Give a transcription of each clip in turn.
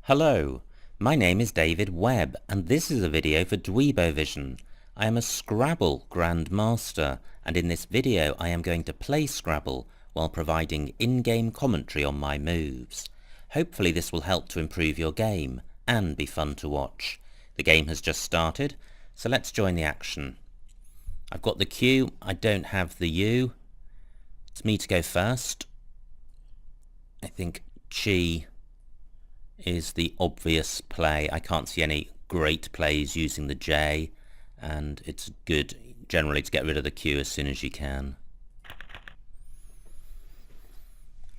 Hello, my name is David Webb and this is a video for Dweebovision. I am a Scrabble grandmaster and in this video I am going to play Scrabble while providing in-game commentary on my moves. Hopefully this will help to improve your game and be fun to watch. The game has just started, so let's join the action. I've got the Q, I don't have the U. It's me to go first. I think Chi is the obvious play. I can't see any great plays using the J, and it's good generally to get rid of the Q as soon as you can.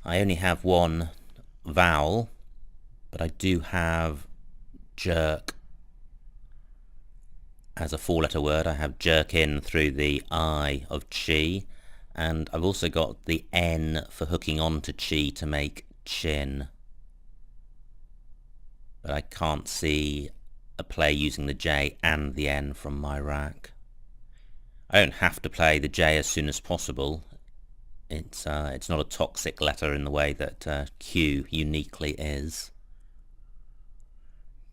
I only have one vowel, but I do have jerk as a four-letter word. I have jerk in through the I of Chi, and I've also got the N for hooking on to Chi to make chin. But I can't see a play using the J and the N from my rack. I don't have to play the J as soon as possible. It's not a toxic letter in the way that Q uniquely is.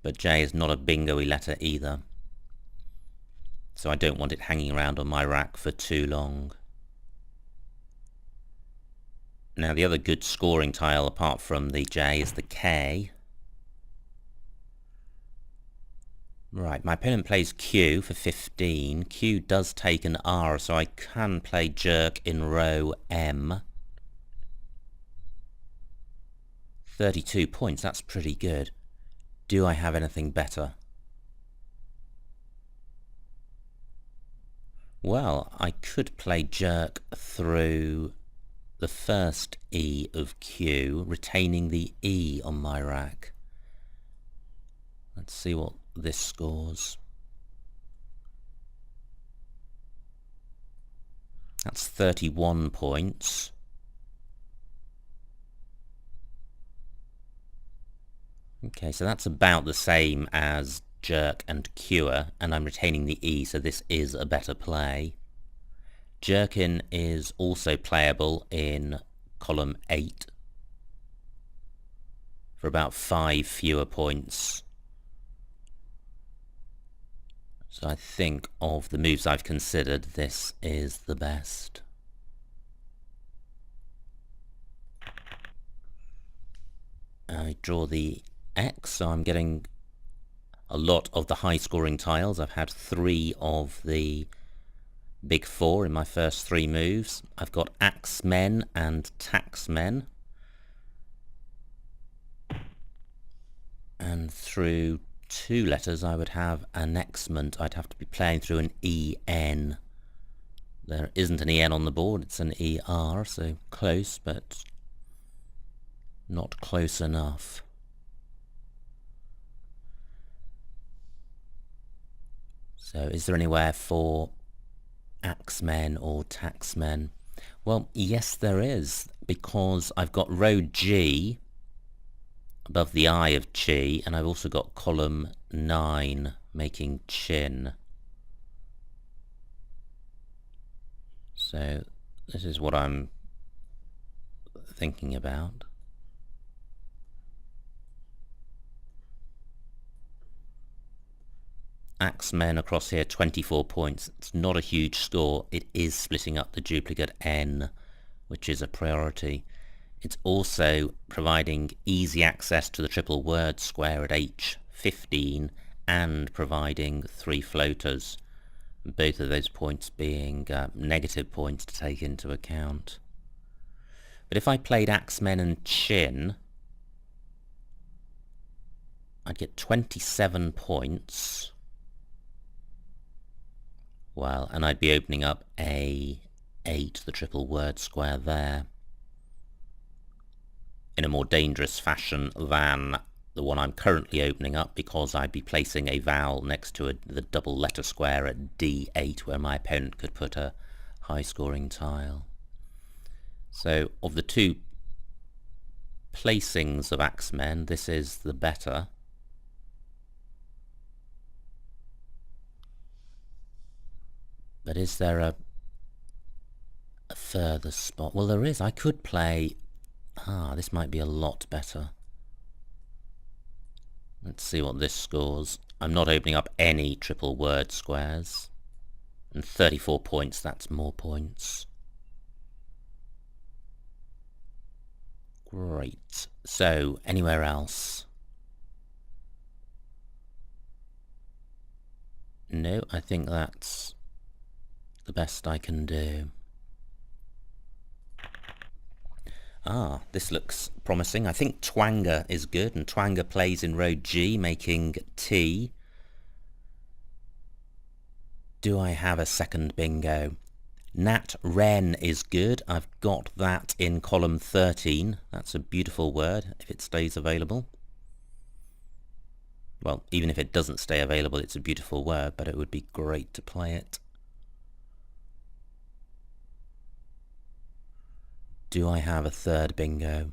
But J is not a bingo-y letter either. So I don't want it hanging around on my rack for too long. Now the other good scoring tile apart from the J is the K. Right, my opponent plays Q for 15. Q does take an R, so I can play jerk in row M. 32 points, that's pretty good. Do I have anything better? Well, I could play jerk through the first E of Q, retaining the E on my rack. Let's see what this scores. That's 31 points. Okay, so that's about the same as jerk and cure, and I'm retaining the E, so this is a better play. Jerkin is also playable in column 8 for about 5 fewer points. So I think of the moves I've considered, this is the best. I draw the X, so I'm getting a lot of the high scoring tiles. I've had 3 of the big 4 in my first 3 moves. I've got axemen and taxmen. And through 2 letters I would have annexment. I'd have to be playing through an EN. There isn't an EN on the board, it's an ER, so close, but not close enough. So is there anywhere for axemen or taxmen? Well, yes there is, because I've got row G above the I of Chi, and I've also got column 9 making chin. So this is what I'm thinking about. Axemen across here, 24 points. It's not a huge score. It is splitting up the duplicate N, which is a priority. It's also providing easy access to the triple word square at H15 and providing 3 floaters, both of those points being negative points to take into account. But if I played axemen and chin, I'd get 27 points. Well, and I'd be opening up A8, the triple word square there, in a more dangerous fashion than the one I'm currently opening up, because I'd be placing a vowel next to the double letter square at D8 where my opponent could put a high scoring tile. So of the 2 placings of axemen, this is the better. But is there a further spot? Well, there is. I could play... this might be a lot better. Let's see what this scores. I'm not opening up any triple word squares. And 34 points, that's more points. Great. So, anywhere else? No, I think that's the best I can do. Ah, this looks promising. I think twanger is good, and twanger plays in row G, making T. Do I have a second bingo? Nat wren is good. I've got that in column 13. That's a beautiful word, if it stays available. Well, even if it doesn't stay available, it's a beautiful word, but it would be great to play it. Do I have a third bingo?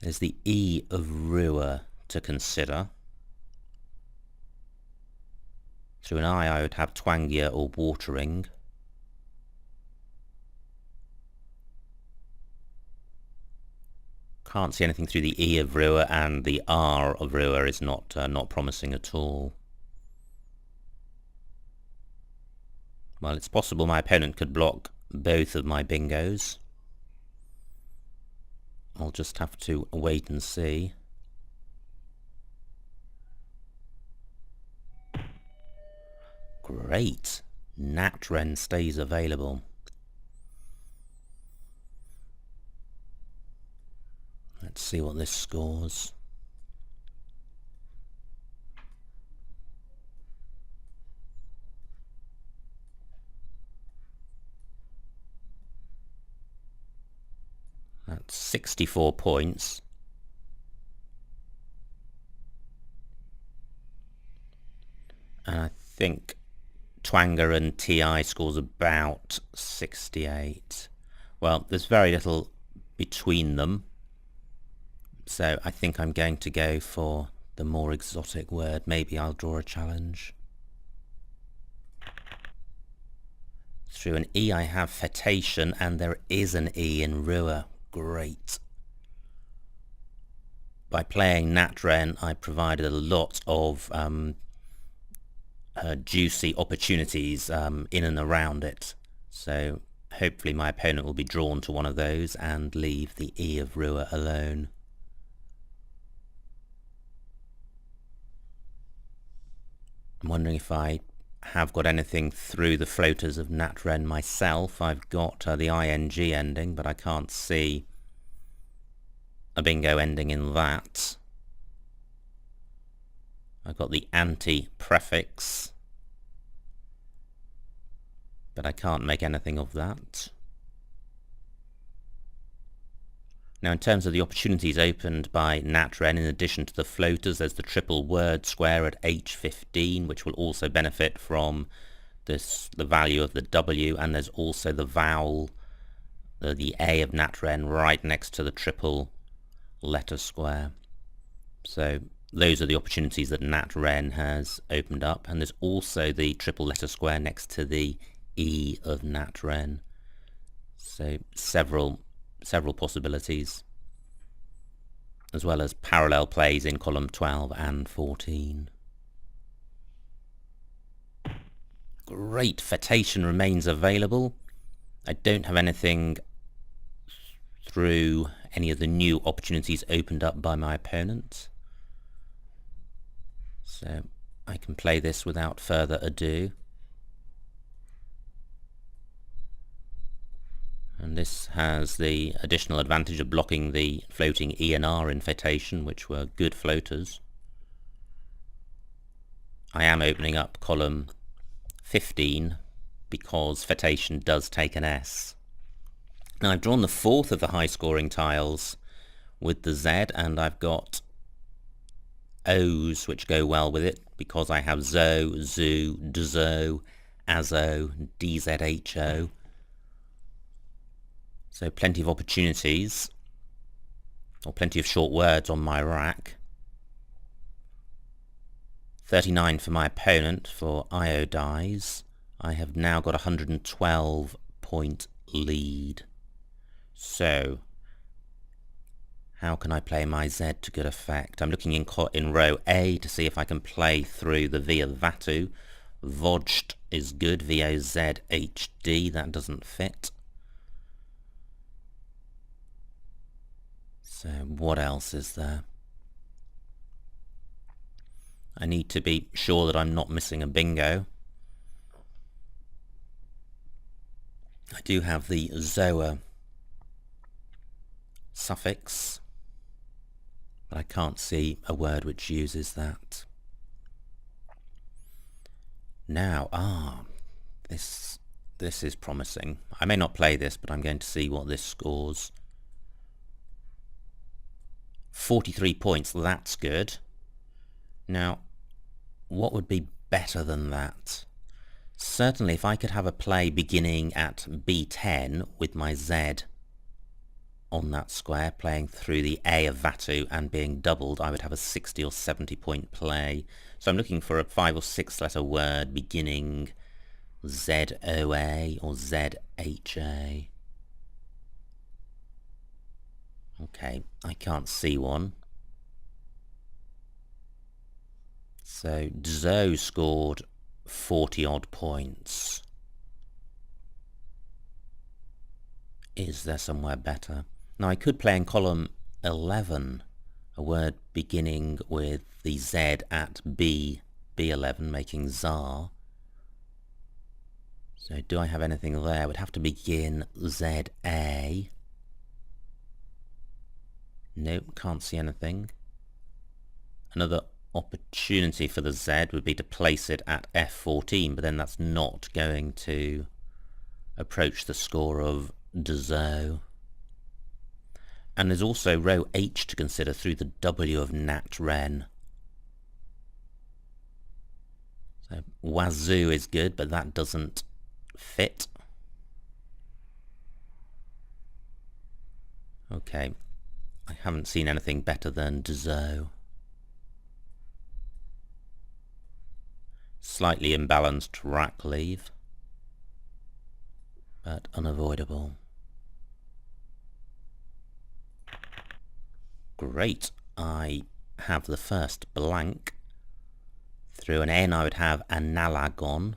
There's the E of Ruhr to consider. Through an I would have twangier or watering. Can't see anything through the E of Ruhr, and the R of Ruhr is not promising at all. Well, it's possible my opponent could block both of my bingos. I'll just have to wait and see. Great. Nat wren stays available. Let's see what this scores. That's 64 points. And I think twanger and TI scores about 68. Well, there's very little between them. So I think I'm going to go for the more exotic word. Maybe I'll draw a challenge. Through an E I have fettation, and there is an E in Ruhr. Great. By playing nat wren, I provided a lot of juicy opportunities in and around it. So hopefully my opponent will be drawn to one of those and leave the E of Ruhr alone. I'm wondering if I have got anything through the floaters of nat wren myself. I've got the ing ending, but I can't see a bingo ending in that. I've got the anti-prefix, but I can't make anything of that. Now, in terms of the opportunities opened by nat wren, in addition to the floaters, there's the triple word square at H15, which will also benefit from the value of the W, and there's also the vowel, the A of nat wren, right next to the triple letter square. So those are the opportunities that nat wren has opened up, and there's also the triple letter square next to the E of nat wren. So several possibilities, as well as parallel plays in column 12 and 14. Great, fettation remains available. I don't have anything through any of the new opportunities opened up by my opponent, so I can play this without further ado. And this has the additional advantage of blocking the floating E and R in fettation, which were good floaters. I am opening up column 15 because fettation does take an S. Now I've drawn the fourth of the high scoring tiles with the Z, and I've got O's which go well with it because I have ZO, ZOO, DZO, AZO, DZHO. So plenty of opportunities, or plenty of short words on my rack. 39 for my opponent for IO dies. I have now got a 112 point lead. So How can I play my Z to good effect? I'm looking in row A to see if I can play through the V of Vatu. Vojt is good, V-O-Z-H-D, that doesn't fit. So what else is there? I need to be sure that I'm not missing a bingo. I do have the Zoa suffix, but I can't see a word which uses that. Now, this is promising. I may not play this, but I'm going to see what this scores. 43 points, that's good. Now, what would be better than that? Certainly, if I could have a play beginning at B10 with my Z on that square, playing through the A of Vatu and being doubled, I would have a 60 or 70 point play. So I'm looking for a 5 or 6 letter word beginning Z-O-A or Z-H-A. Okay, I can't see one. SoDzo scored 40 odd points. Is there somewhere better? Now I could play in column 11 a word beginning with the Z at B11 making Zar. So do I have anything there? It would have to begin Z-A. Nope, can't see anything. Another opportunity for the Z would be to place it at F14, but then that's not going to approach the score ofDzo. And there's also row H to consider through the W of Nat Ren. So Wazoo is good, but that doesn't fit. Okay, I haven't seen anything better thanDzo. Slightly imbalanced rack leave, but unavoidable. Great, I have the first blank. Through an N I would have analagon.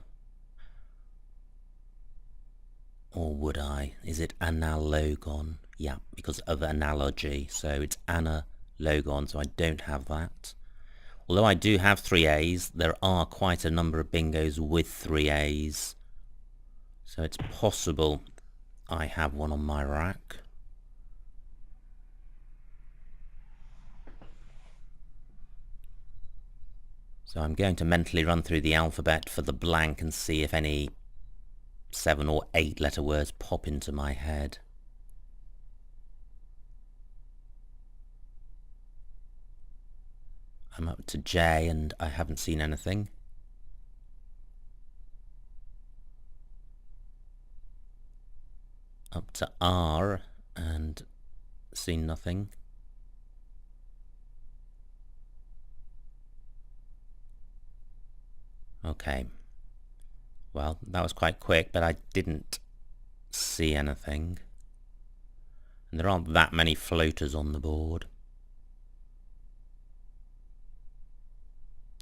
Or would I? Is it analogon? Yeah, because of analogy, so it's analogon, so I don't have that. Although I do have 3 A's, there are quite a number of bingos with 3 A's. So it's possible I have one on my rack. So I'm going to mentally run through the alphabet for the blank and see if any 7 or 8 letter words pop into my head. I'm up to J and I haven't seen anything. Up to R and seen nothing. Okay. Well, that was quite quick, but I didn't see anything. And there aren't that many floaters on the board.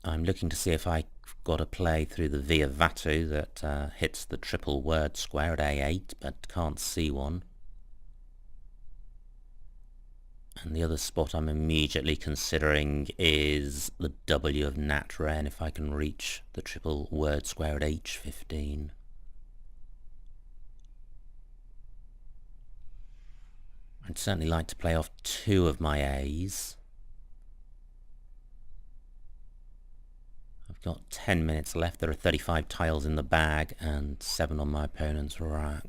I'm looking to see if I've got a play through the V of Vatu that hits the triple word square at A8, but can't see one. And the other spot I'm immediately considering is the W of Nat Ren, if I can reach the triple word square at H15. I'd certainly like to play off 2 of my A's. I've got 10 minutes left. There are 35 tiles in the bag and 7 on my opponent's rack.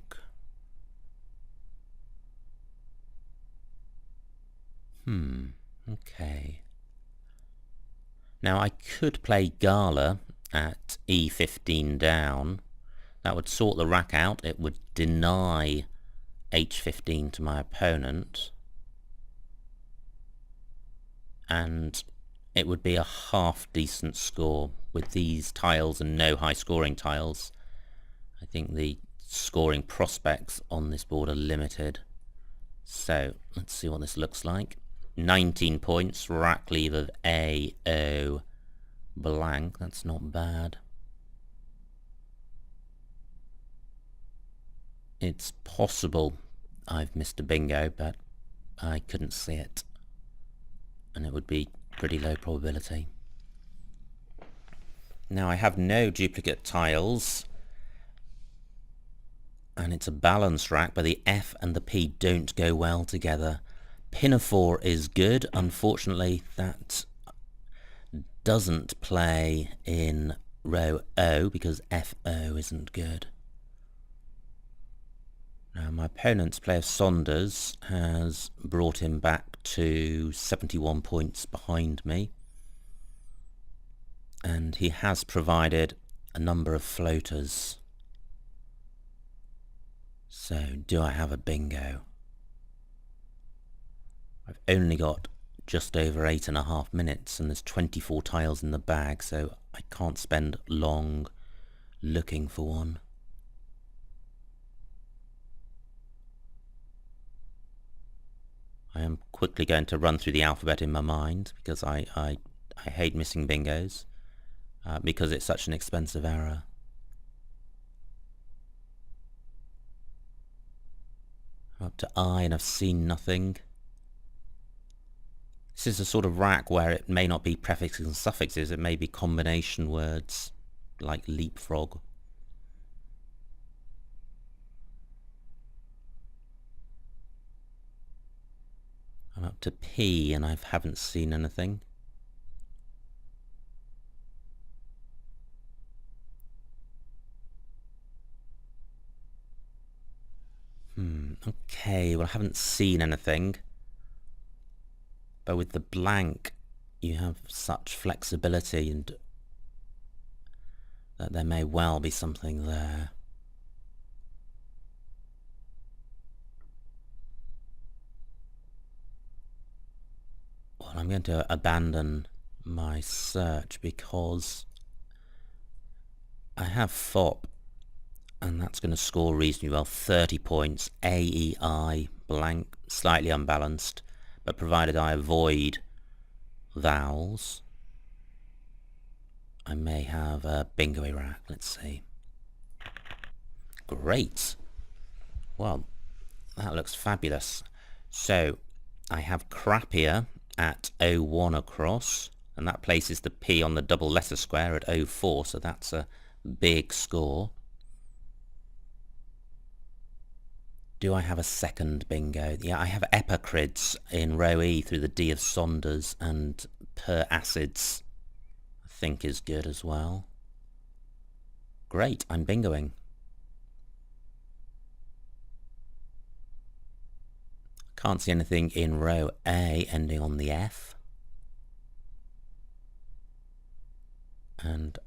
Okay. Now I could play Gala at E15 down. That would sort the rack out. It would deny H15 to my opponent. And it would be a half decent score with these tiles and no high scoring tiles. I think the scoring prospects on this board are limited. So let's see what this looks like. 19 points, rack leave of A, O, blank. That's not bad. It's possible I've missed a bingo, but I couldn't see it. And it would be pretty low probability. Now I have no duplicate tiles. And it's a balanced rack, but the F and the P don't go well together. Pinafore is good. Unfortunately, that doesn't play in row O because FO isn't good. Now my opponent's player Saunders has brought him back to 71 points behind me. And he has provided a number of floaters. So, do I have a bingo? I've only got just over 8.5 minutes and there's 24 tiles in the bag, so I can't spend long looking for one. I am quickly going to run through the alphabet in my mind because I hate missing bingos because it's such an expensive error. Up to I and I've seen nothing. This is a sort of rack where it may not be prefixes and suffixes, it may be combination words like leapfrog. I'm up to P and I haven't seen anything. Okay, well I haven't seen anything. But with the blank, you have such flexibility and that there may well be something there. Well, I'm going to abandon my search because I have FOP. And that's going to score reasonably well, 30 points, AEI, blank, slightly unbalanced, but provided I avoid vowels, I may have a bingo rack. Let's see. Great. Well, that looks fabulous. So, I have crappier at 01 across, and that places the P on the double letter square at 04, so that's a big score. Do I have a second bingo? Yeah, I have epicrids in row E through the D of Saunders, and per acids I think is good as well. Great, I'm bingoing. Can't see anything in row A ending on the F. And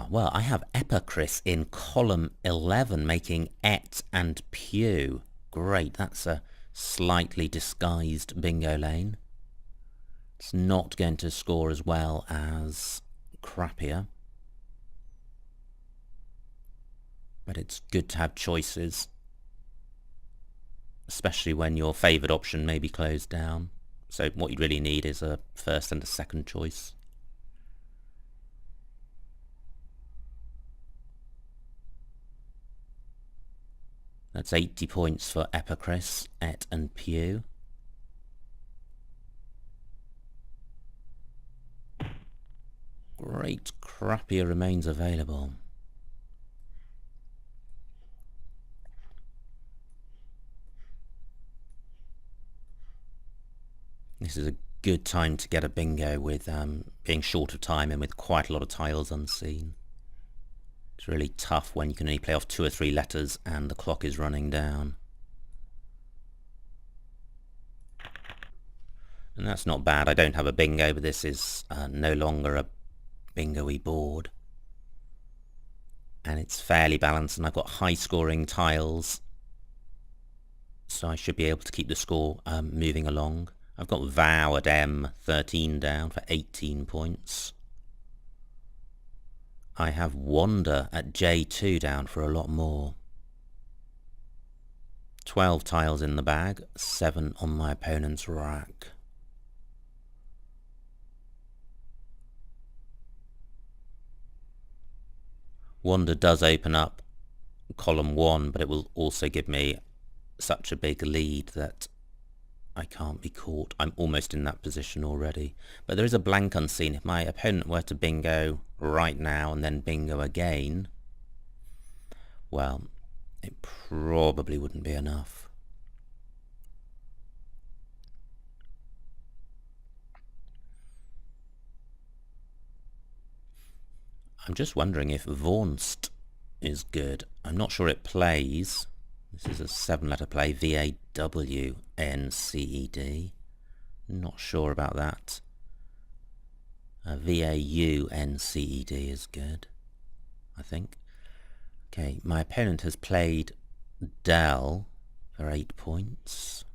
well, I have epicris in column 11 making et and pew. Great, that's a slightly disguised bingo lane. It's not going to score as well as crappier. But it's good to have choices, especially when your favoured option may be closed down. So what you really need is a first and a second choice. That's 80 points for epicris, et and pew. Great, crappier remains available. This is a good time to get a bingo with being short of time and with quite a lot of tiles unseen. It's really tough when you can only play off 2 or 3 letters and the clock is running down. And that's not bad. I don't have a bingo, but this is no longer a bingo-y board. And it's fairly balanced, and I've got high-scoring tiles, so I should be able to keep the score moving along. I've got vow at M13 down for 18 points. I have wander at J2 down for a lot more. 12 tiles in the bag, 7 on my opponent's rack. Wonder does open up column 1, but it will also give me such a big lead that I can't be caught. I'm almost in that position already. But there is a blank unseen. If my opponent were to bingo right now and then bingo again, well, it probably wouldn't be enough. I'm just wondering if Vaunst is good. I'm not sure it plays. This is a 7-letter play, V-A-W-N-C-E-D. Not sure about that. V-A-U-N-C-E-D is good, I think. Okay, my opponent has played Dell for 8 points.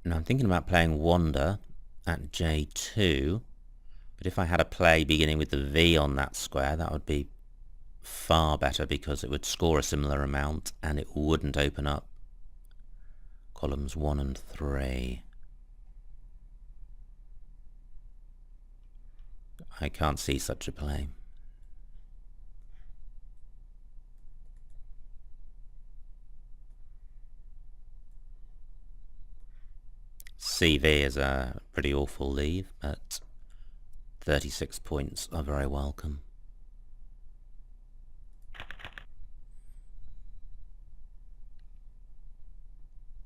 Now I'm thinking about playing Wonder at J2, but if I had a play beginning with the V on that square, that would be far better because it would score a similar amount and it wouldn't open up columns 1 and 3. I can't see such a play. CV is a pretty awful leave, but 36 points are very welcome.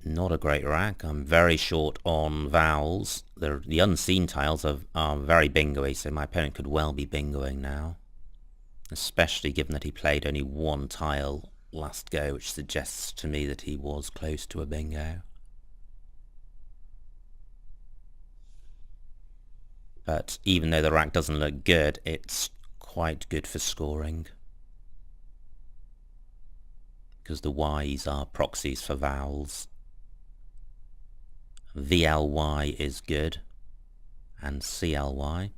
Not a great rack. I'm very short on vowels. The unseen tiles are very bingo-y, so my opponent could well be bingoing now. Especially given that he played only 1 tile last go, which suggests to me that he was close to a bingo. But even though the rack doesn't look good, it's quite good for scoring. Because the Y's are proxies for vowels. VLY is good, and CLY.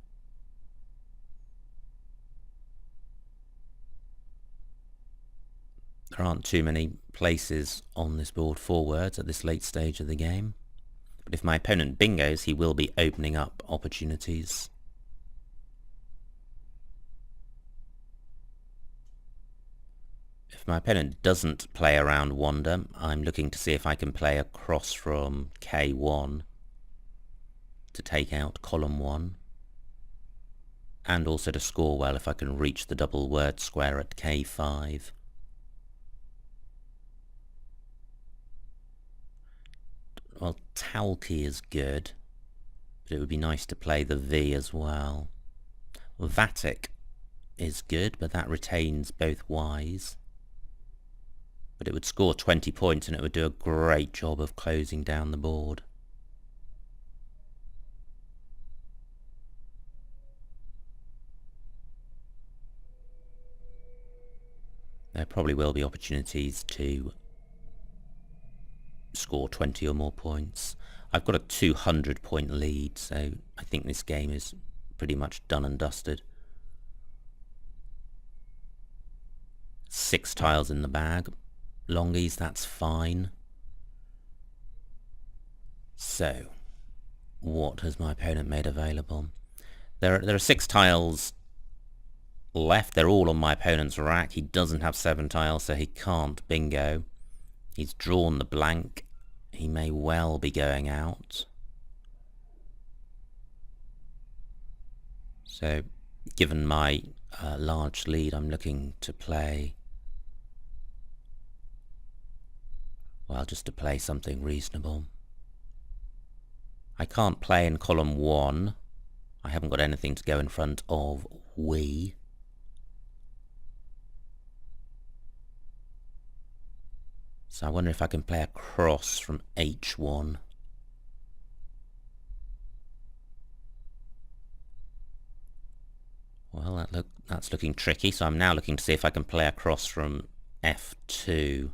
There aren't too many places on this board for words at this late stage of the game. But if my opponent bingos, he will be opening up opportunities. If my opponent doesn't play around Wonder, I'm looking to see if I can play across from K1 to take out column 1, and also to score well if I can reach the double word square at K5. Well, Talki is good, but it would be nice to play the V as well. Vatic is good, but that retains both Y's. But it would score 20 points and it would do a great job of closing down the board. There probably will be opportunities to score 20 or more points. I've got a 200-point lead, so I think this game is pretty much done and dusted. 6 tiles in the bag. Longies, that's fine. So, what has my opponent made available? There are 6 tiles left. They're all on my opponent's rack. He doesn't have 7 tiles, so he can't bingo. He's drawn the blank. He may well be going out. So, given my large lead, I'm looking to play... well, just to play something reasonable. I can't play in column 1. I haven't got anything to go in front of we. So I wonder if I can play across from H1. Well, that's looking tricky, so I'm now looking to see if I can play across from F2.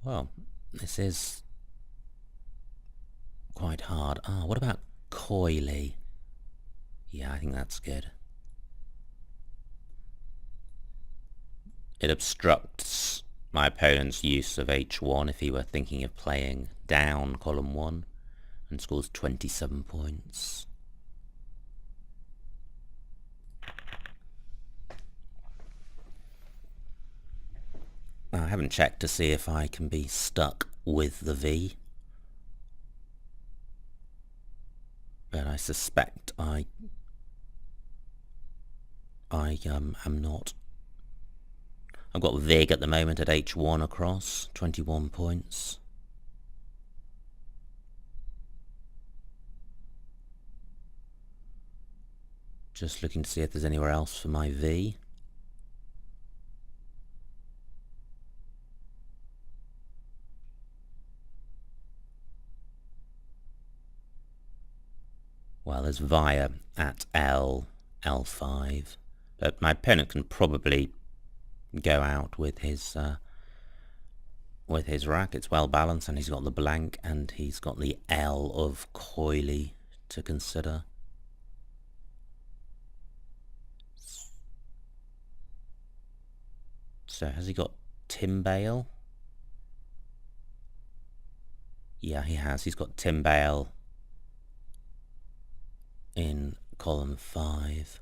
Well, this is quite hard. What about coyly. Yeah, I think that's good. It obstructs my opponent's use of h1 if he were thinking of playing down column 1, and scores 27 points. I haven't checked to see if I can be stuck with the V, but I suspect I am not. I've got Vig at the moment at h1 across, 21 points. Just looking to see if there's anywhere else for my V. Well, there's Via at L, L5, but my opponent can probably go out with his rack. It's well balanced, and he's got the blank, and he's got the L of coyly to consider. So has he got Timbale? Yeah, he has. He's got Timbale in column 5.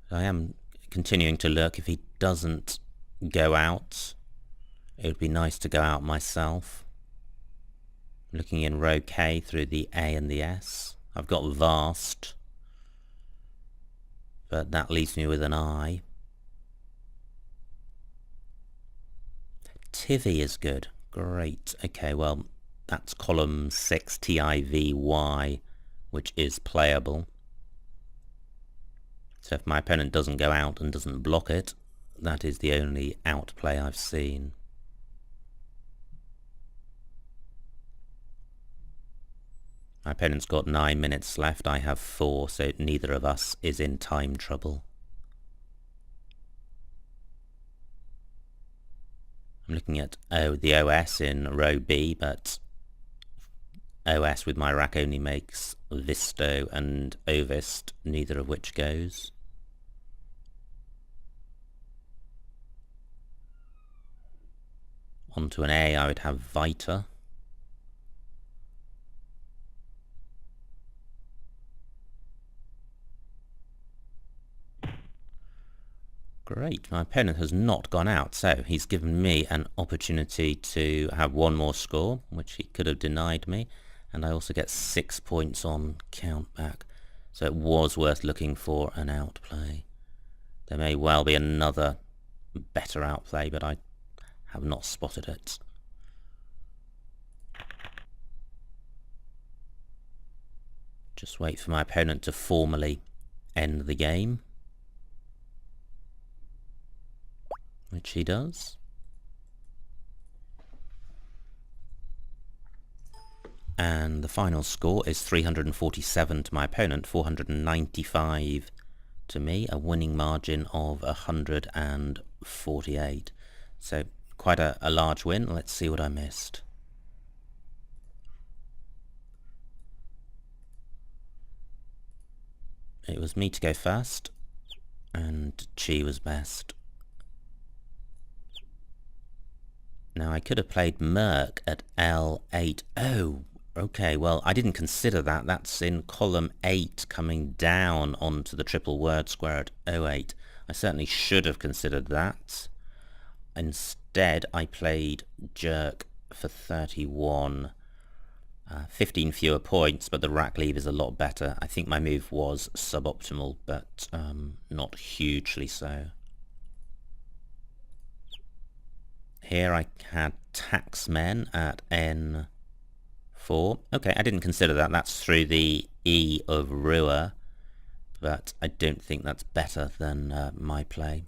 I am continuing to look. If he doesn't go out, it would be nice to go out myself. Looking in row K through the A and the S. I've got vast, but that leaves me with an I. Tivy is good. Great. Okay, well, that's column 6, Tivy, which is playable. So if my opponent doesn't go out and doesn't block it, that is the only outplay I've seen. My opponent's got 9 minutes left, I have 4, so neither of us is in time trouble. I'm looking at the OS in row B, but OS with my rack only makes Visto and Ovist, neither of which goes. Onto an A, I would have Vita. Great, my opponent has not gone out, so he's given me an opportunity to have one more score, which he could have denied me, and I also get 6 points on countback, so it was worth looking for an outplay. There may well be another better outplay, but I have not spotted it. Just wait for my opponent to formally end the game, which he does. And the final score is 347 to my opponent, 495 to me, a winning margin of 148. So quite a large win. Let's see what I missed. It was me to go first, and Chi was best. Now I could have played Merc at L8. Oh, okay, well I didn't consider that. That's in column 8 coming down onto the triple word square at 08. I certainly should have considered that. Instead I played Jerk for 31. 15 fewer points, but the rack leave is a lot better. I think my move was suboptimal, but not hugely so. Here I had Taxmen at N4. Okay, I didn't consider that. That's through the E of Rua, but I don't think that's better than my play.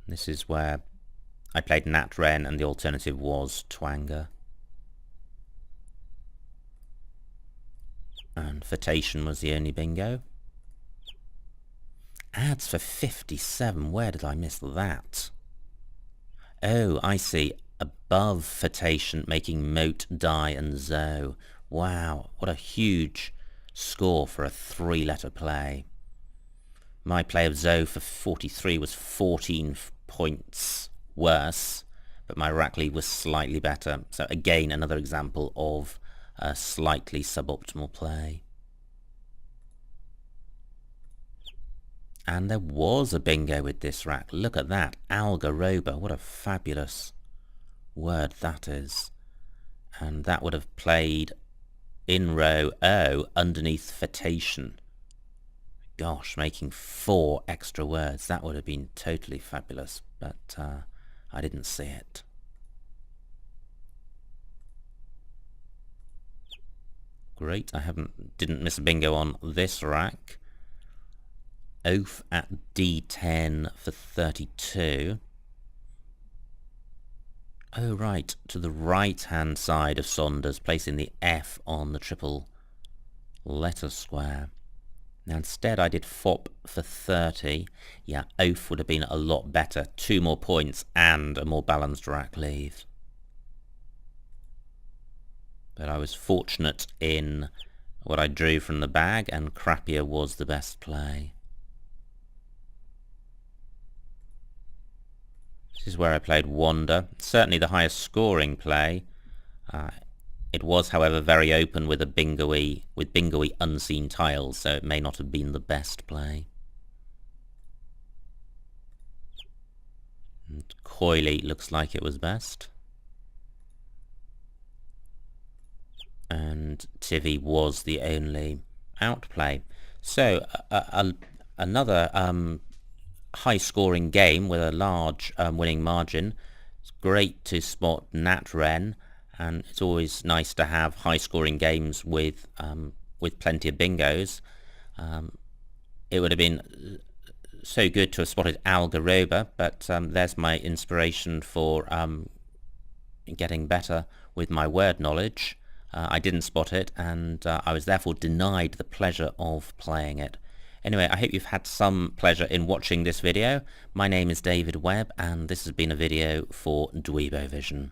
This is where I played Nat Ren and the alternative was Twanger. And Furtation was the only bingo. Ads for 57. Where did I miss that? Oh, I see. Above Photation, making mote, die, and zo. Wow, what a huge score for a three-letter play. My play of zo for 43 was 14 points worse, but my Rackley was slightly better. So again, another example of a slightly suboptimal play. And there was a bingo with this rack. Look at that. Algaroba. What a fabulous word that is. And that would have played in row O underneath Photation. Gosh, making 4 extra words. That would have been totally fabulous, but I didn't see it. Great, I didn't miss a bingo on this rack. Oaf at D10 for 32. Oh right, to the right-hand side of Saunders, placing the F on the triple letter square. Now instead I did fop for 30. Yeah, oaf would have been a lot better. 2 more points and a more balanced rack leave. But I was fortunate in what I drew from the bag, and crappier was the best play. This is where I played Wander. Certainly the highest scoring play. It was, however, very open with bingo-y unseen tiles, so it may not have been the best play. And coyly looks like it was best. And Tivy was the only outplay. So another high-scoring game with a large winning margin. It's great to spot Nat Wren, and it's always nice to have high-scoring games with plenty of bingos. It would have been so good to have spotted Algaroba, but there's my inspiration for getting better with my word knowledge. I didn't spot it, and I was therefore denied the pleasure of playing it. Anyway, I hope you've had some pleasure in watching this video. My name is David Webb, and this has been a video for Dweebovision.